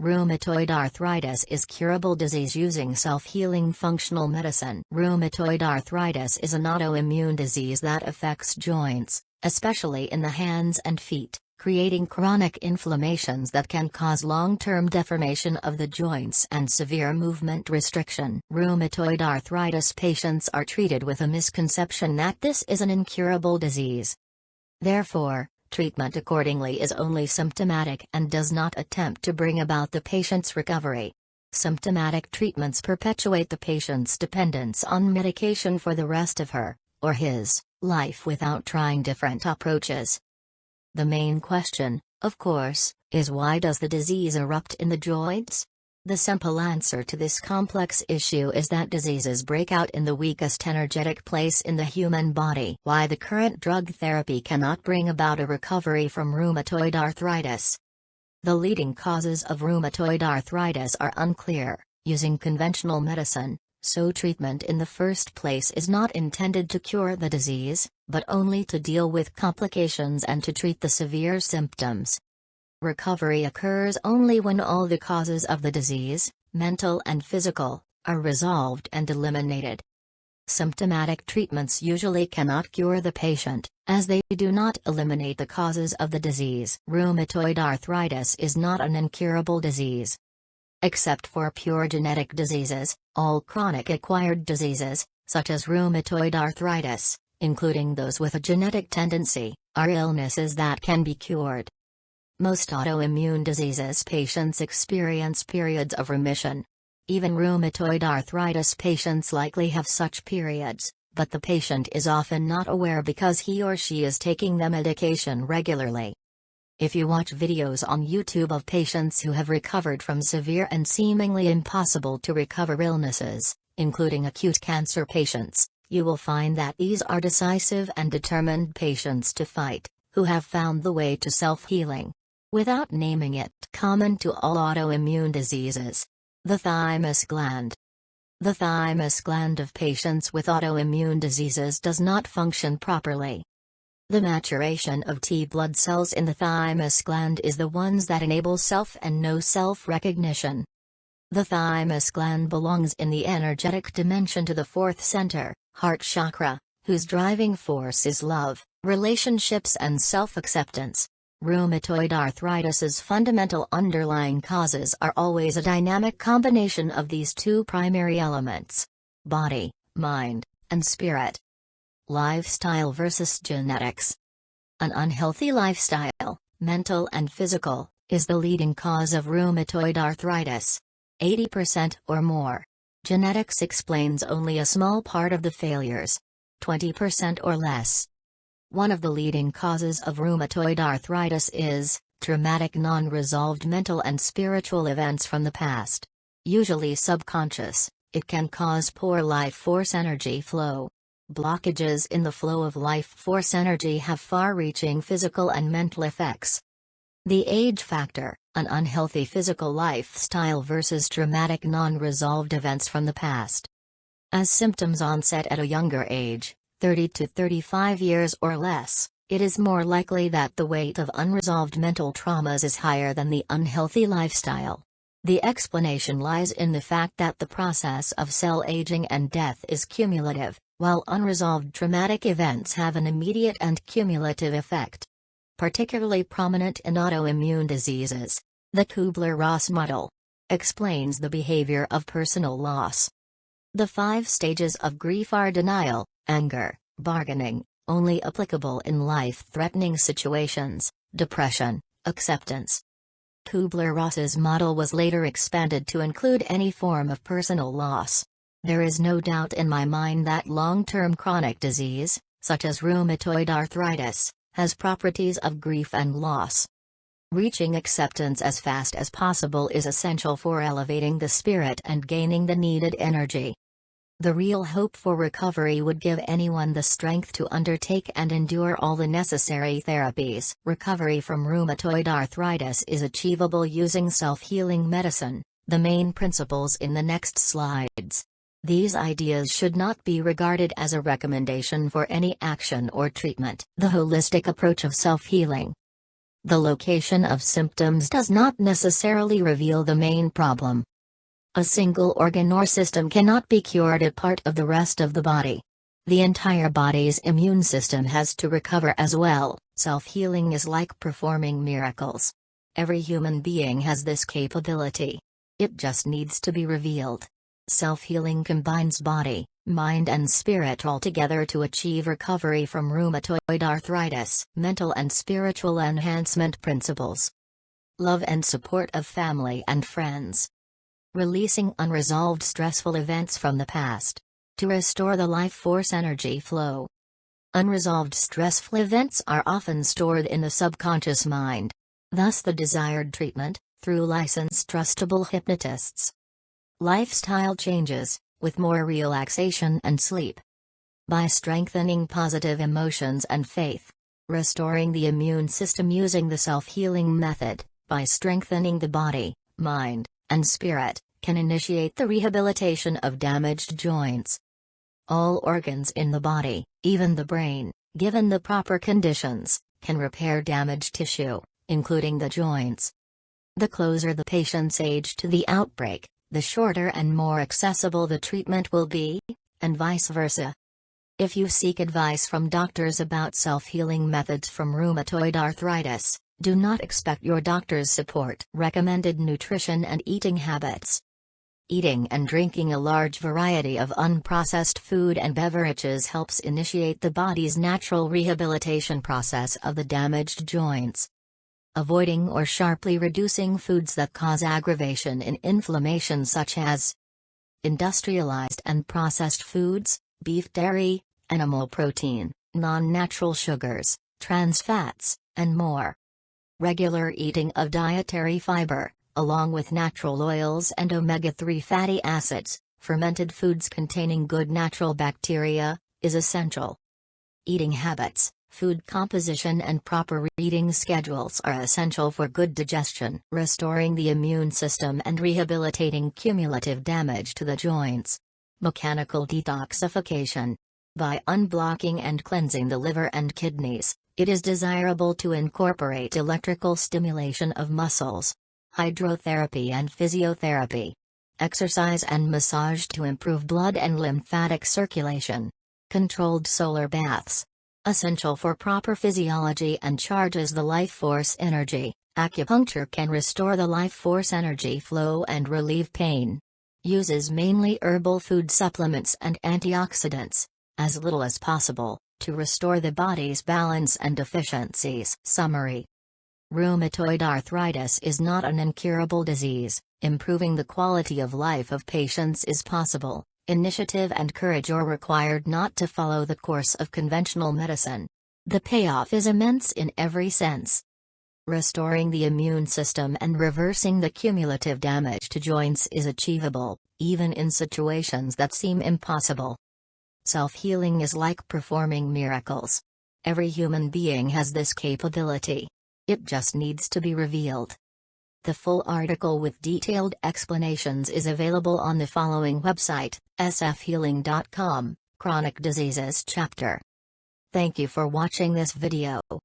Rheumatoid arthritis is curable disease using self-healing functional medicine. Rheumatoid arthritis is an autoimmune disease that affects joints, especially in the hands and feet, creating chronic inflammations that can cause long-term deformation of the joints and severe movement restriction. Rheumatoid arthritis patients are treated with a misconception that this is an incurable disease. Therefore, treatment accordingly is only symptomatic and does not attempt to bring about the patient's recovery. Symptomatic treatments perpetuate the patient's dependence on medication for the rest of her, or his, life without trying different approaches. The main question, of course, is why does the disease erupt in the joints? The simple answer to this complex issue is that diseases break out in the weakest energetic place in the human body. Why the current drug therapy cannot bring about a recovery from rheumatoid arthritis. The leading causes of rheumatoid arthritis are unclear. Using conventional medicine, so treatment in the first place is not intended to cure the disease, but only to deal with complications and to treat the severe symptoms. Recovery occurs only when all the causes of the disease, mental and physical, are resolved and eliminated. Symptomatic treatments usually cannot cure the patient, as they do not eliminate the causes of the disease. Rheumatoid arthritis is not an incurable disease. Except for pure genetic diseases, all chronic acquired diseases, such as rheumatoid arthritis, including those with a genetic tendency, are illnesses that can be cured. Most autoimmune diseases patients experience periods of remission. Even rheumatoid arthritis patients likely have such periods, but the patient is often not aware because he or she is taking the medication regularly. If you watch videos on YouTube of patients who have recovered from severe and seemingly impossible to recover illnesses, including acute cancer patients, you will find that these are decisive and determined patients to fight, who have found the way to self-healing. Without naming it, common to all autoimmune diseases. The thymus gland. The thymus gland of patients with autoimmune diseases does not function properly. The maturation of T blood cells in the thymus gland is the ones that enable self and no self-recognition. The thymus gland belongs in the energetic dimension to the fourth center, heart chakra, whose driving force is love, relationships and self-acceptance. Rheumatoid arthritis's fundamental underlying causes are always a dynamic combination of these two primary elements: body, mind, and spirit. Lifestyle versus genetics. An unhealthy lifestyle, mental and physical, is the leading cause of rheumatoid arthritis. 80% or more. Genetics explains only a small part of the failures. 20% or less. One of the leading causes of rheumatoid arthritis is traumatic non-resolved mental and spiritual events from the past. Usually subconscious, it can cause poor life force energy flow. Blockages in the flow of life force energy have far-reaching physical and mental effects. The age factor, an unhealthy physical lifestyle versus traumatic non-resolved events from the past. As symptoms onset at a younger age, 30 to 35 years or less, it is more likely that the weight of unresolved mental traumas is higher than the unhealthy lifestyle. The explanation lies in the fact that the process of cell aging and death is cumulative, while unresolved traumatic events have an immediate and cumulative effect. Particularly prominent in autoimmune diseases, the Kübler-Ross model explains the behavior of personal loss. The 5 stages of grief are denial, anger, bargaining, only applicable in life-threatening situations, depression, acceptance. Kübler-Ross's model was later expanded to include any form of personal loss. There is no doubt in my mind that long-term chronic disease, such as rheumatoid arthritis, has properties of grief and loss. Reaching acceptance as fast as possible is essential for elevating the spirit and gaining the needed energy. The real hope for recovery would give anyone the strength to undertake and endure all the necessary therapies. Recovery from rheumatoid arthritis is achievable using self-healing medicine, the main principles in the next slides. These ideas should not be regarded as a recommendation for any action or treatment. The holistic approach of self-healing. The location of symptoms does not necessarily reveal the main problem. A single organ or system cannot be cured apart of the rest of the body. The entire body's immune system has to recover as well. Self-healing is like performing miracles. Every human being has this capability. It just needs to be revealed. Self-healing combines body, mind and spirit all together to achieve recovery from rheumatoid arthritis. Mental and spiritual enhancement principles. Love and support of family and friends. Releasing unresolved stressful events from the past. To restore the life force energy flow. Unresolved stressful events are often stored in the subconscious mind. Thus the desired treatment, through licensed trustable hypnotists. Lifestyle changes, with more relaxation and sleep. By strengthening positive emotions and faith. Restoring the immune system using the self-healing method, by strengthening the body, mind, and spirit, can initiate the rehabilitation of damaged joints. All organs in the body, even the brain, given the proper conditions, can repair damaged tissue, including the joints. The closer the patient's age to the outbreak, the shorter and more accessible the treatment will be, and vice versa. If you seek advice from doctors about self-healing methods from rheumatoid arthritis, do not expect your doctor's support. Recommended nutrition and eating habits. Eating and drinking a large variety of unprocessed food and beverages helps initiate the body's natural rehabilitation process of the damaged joints. Avoiding or sharply reducing foods that cause aggravation in inflammation such as industrialized and processed foods, beef, dairy, animal protein, non-natural sugars, trans fats, and more. Regular eating of dietary fiber, along with natural oils and omega-3 fatty acids, fermented foods containing good natural bacteria, is essential. Eating habits, food composition and proper eating schedules are essential for good digestion. Restoring the immune system and rehabilitating cumulative damage to the joints. Mechanical detoxification. By unblocking and cleansing the liver and kidneys, it is desirable to incorporate electrical stimulation of muscles, hydrotherapy and physiotherapy, exercise and massage to improve blood and lymphatic circulation, controlled solar baths, essential for proper physiology and charges the life force energy. Acupuncture can restore the life force energy flow and relieve pain. Uses mainly herbal food supplements and antioxidants, as little as possible, to restore the body's balance and deficiencies. Summary. Rheumatoid arthritis is not an incurable disease. Improving the quality of life of patients is possible. Initiative and courage are required not to follow the course of conventional medicine. The payoff is immense in every sense. Restoring the immune system and reversing the cumulative damage to joints is achievable, even in situations that seem impossible. Self-healing is like performing miracles. Every human being has this capability. It just needs to be revealed. The full article with detailed explanations is available on the following website, sfhealing.com, Chronic Diseases Chapter. Thank you for watching this video.